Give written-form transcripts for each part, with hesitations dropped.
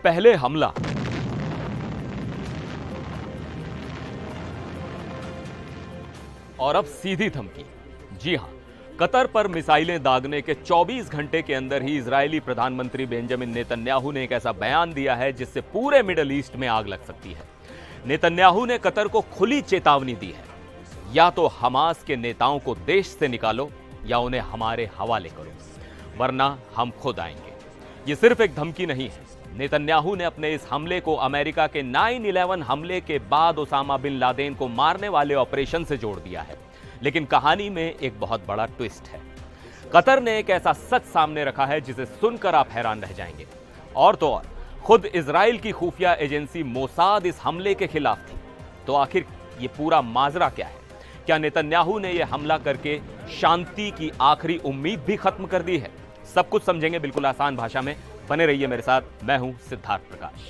पहले हमला, और अब सीधी धमकी। जी हां, कतर पर मिसाइलें दागने के 24 घंटे के अंदर ही इजरायली प्रधानमंत्री बेंजामिन नेतन्याहू ने एक ऐसा बयान दिया है जिससे पूरे मिडल ईस्ट में आग लग सकती है। नेतन्याहू ने कतर को खुली चेतावनी दी है, या तो हमास के नेताओं को देश से निकालो या उन्हें हमारे हवाले करो, वरना हम खुद आएंगे। ये सिर्फ एक धमकी नहीं है। नेतन्याहू ने अपने इस हमले को अमेरिका के 9/11 हमले के बाद ओसामा बिन लादेन को मारने वाले ऑपरेशन से जोड़ दिया है। लेकिन कहानी में एक बहुत बड़ा ट्विस्ट है। कतर ने एक ऐसा सच सामने रखा है जिसे सुनकर आप हैरान रह जाएंगे। और तो और खुद इजराइल की खुफिया एजेंसी मोसाद इस हमले के खिलाफ थी। तो आखिर ये पूरा माजरा क्या है? क्या नेतन्याहू ने यह हमला करके शांति की आखिरी उम्मीद भी खत्म कर दी है? सब कुछ समझेंगे बिल्कुल आसान भाषा में। बने रहिए मेरे साथ, मैं हूं सिद्धार्थ प्रकाश।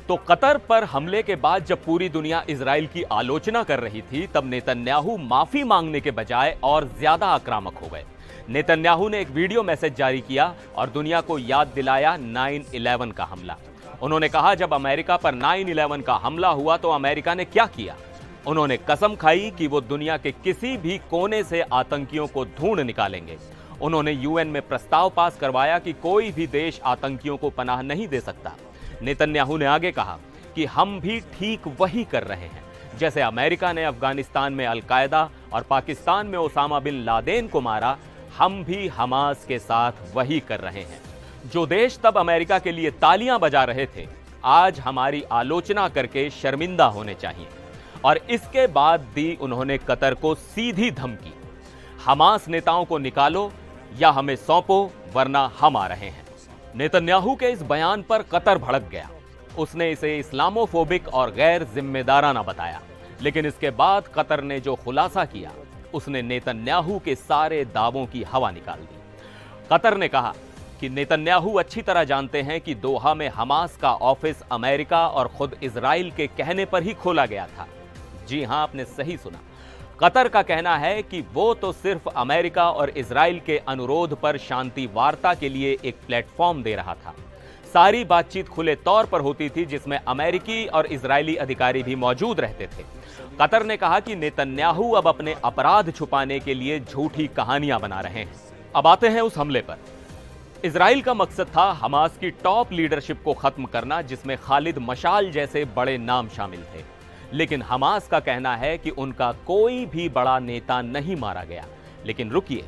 तो कतर पर हमले के बाद जब पूरी दुनिया इजराइल की आलोचना कर रही थी, तब नेतन्याहू माफी मांगने के बजाय और ज्यादा आक्रामक हो गए। नेतन्याहू ने एक वीडियो मैसेज जारी किया और दुनिया को याद दिलाया 9/11 का हमला। उन्होंने कहा, जब अमेरिका पर 9/11 का हमला हुआ तो अमेरिका ने क्या किया? उन्होंने कसम खाई कि वो दुनिया के किसी भी कोने से आतंकियों को ढूंढ निकालेंगे। उन्होंने यूएन में प्रस्ताव पास करवाया कि कोई भी देश आतंकियों को पनाह नहीं दे सकता। नेतन्याहू ने आगे कहा कि हम भी ठीक वही कर रहे हैं, जैसे अमेरिका ने अफगानिस्तान में अल-कायदा और पाकिस्तान में ओसामा बिन लादेन को मारा, हम भी हमास के साथ वही कर रहे हैं। जो देश तब अमेरिका के लिए तालियां बजा रहे थे, आज हमारी आलोचना करके शर्मिंदा होने चाहिए। और इसके बाद दी उन्होंने कतर को सीधी धमकी, हमास नेताओं को निकालो या हमें सौंपो, वरना हम आ रहे हैं। नेतन्याहू के इस बयान पर कतर भड़क गया। उसने इसे इस्लामोफोबिक और गैर जिम्मेदाराना बताया। लेकिन इसके बाद कतर ने जो खुलासा किया, उसने नेतन्याहू के सारे दावों की हवा निकाल दी। कतर ने कहा कि नेतन्याहू अच्छी तरह जानते हैं कि दोहा में हमास का ऑफिस अमेरिका और खुद इजराइल के कहने पर ही खोला गया था। जी हां, आपने सही सुना। कतर का कहना है कि वो तो सिर्फ अमेरिका और इजराइल के अनुरोध पर शांति वार्ता के लिए एक प्लेटफॉर्म दे रहा था। सारी बातचीत खुले तौर पर होती थी, जिसमें अमेरिकी और इजरायली अधिकारी भी मौजूद रहते थे। कतर ने कहा कि नेतन्याहू अब अपने अपराध छुपाने के लिए झूठी कहानियां बना रहे हैं। अब आते हैं उस हमले पर। इजराइल का मकसद था हमास की टॉप लीडरशिप को खत्म करना, जिसमें खालिद मशाल जैसे बड़े नाम शामिल थे। लेकिन हमास का कहना है कि उनका कोई भी बड़ा नेता नहीं मारा गया। लेकिन रुकिए,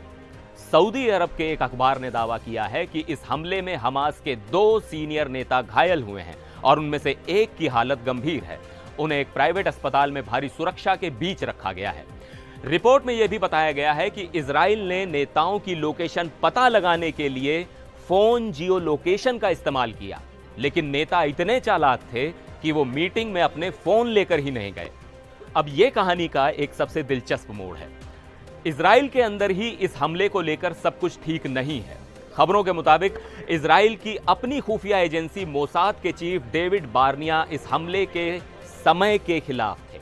सऊदी अरब के एक अखबार ने दावा किया है कि इस हमले में हमास के 2 सीनियर नेता घायल हुए हैं और उनमें से एक की हालत गंभीर है। उन्हें एक प्राइवेट अस्पताल में भारी सुरक्षा के बीच रखा गया है। रिपोर्ट में यह भी बताया गया है कि इजराइल ने नेताओं की लोकेशन पता लगाने के लिए फोन जियो लोकेशन का इस्तेमाल किया। लेकिन नेता इतने चालाक थे कि वो मीटिंग में अपने फोन लेकर ही नहीं गए। अब यह कहानी का एक सबसे दिलचस्प मोड़ है। इजराइल के अंदर ही इस हमले को लेकर सब कुछ ठीक नहीं है। खबरों के मुताबिक इजराइल की अपनी खुफिया एजेंसी मोसाद के चीफ डेविड बार्निया इस हमले के समय के खिलाफ थे।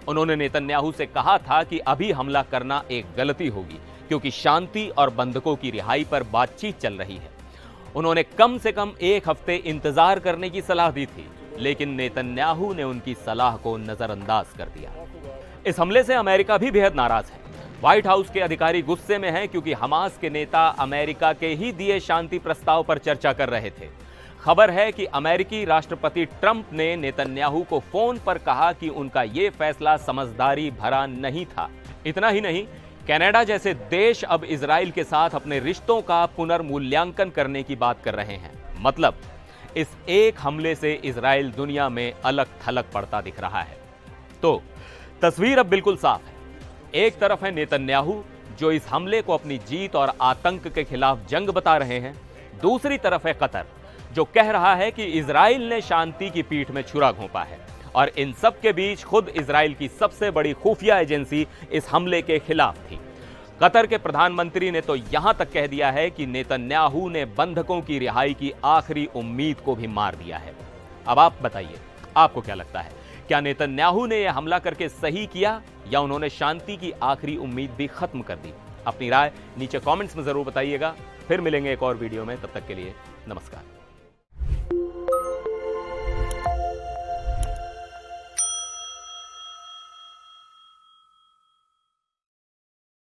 उन्होंने नेतन्याहू से कहा था कि अभी हमला करना एक गलती होगी, क्योंकि शांति और बंधकों की रिहाई पर बातचीत चल रही है। उन्होंने कम से कम 1 हफ्ते इंतजार करने की सलाह दी थी, लेकिन नेतन्याहू ने उनकी सलाह को नजरअंदाज कर दिया। इस हमले से अमेरिका भी बेहद नाराज है। व्हाइट हाउस के अधिकारी गुस्से में हैं, क्योंकि हमास के नेता अमेरिका के ही दिए शांति प्रस्ताव पर चर्चा कर रहे थे। खबर है कि अमेरिकी राष्ट्रपति ट्रंप ने नेतन्याहू को फोन पर कहा कि उनका यह फैसला समझदारी भरा नहीं था। इतना ही नहीं, कनाडा जैसे देश अब इजराइल के साथ अपने रिश्तों का पुनर्मूल्यांकन करने की बात कर रहे हैं। मतलब इस एक हमले से इजराइल दुनिया में अलग थलग पड़ता दिख रहा है। तो तस्वीर अब बिल्कुल साफ है। एक तरफ है नेतन्याहू, जो इस हमले को अपनी जीत और आतंक के खिलाफ जंग बता रहे हैं। दूसरी तरफ है कतर, जो कह रहा है कि इजराइल ने शांति की पीठ में छुरा घोंपा है। और इन सब के बीच खुद इजराइल की सबसे बड़ी खुफिया एजेंसी इस हमले के खिलाफ थी। कतर के प्रधानमंत्री ने तो यहां तक कह दिया है कि नेतन्याहू ने बंधकों की रिहाई की आखिरी उम्मीद को भी मार दिया है। अब आप बताइए, आपको क्या लगता है? क्या नेतन्याहू ने यह हमला करके सही किया, या उन्होंने शांति की आखिरी उम्मीद भी खत्म कर दी? अपनी राय नीचे कमेंट्स में जरूर बताइएगा। फिर मिलेंगे एक और वीडियो में, तब तक के लिए नमस्कार।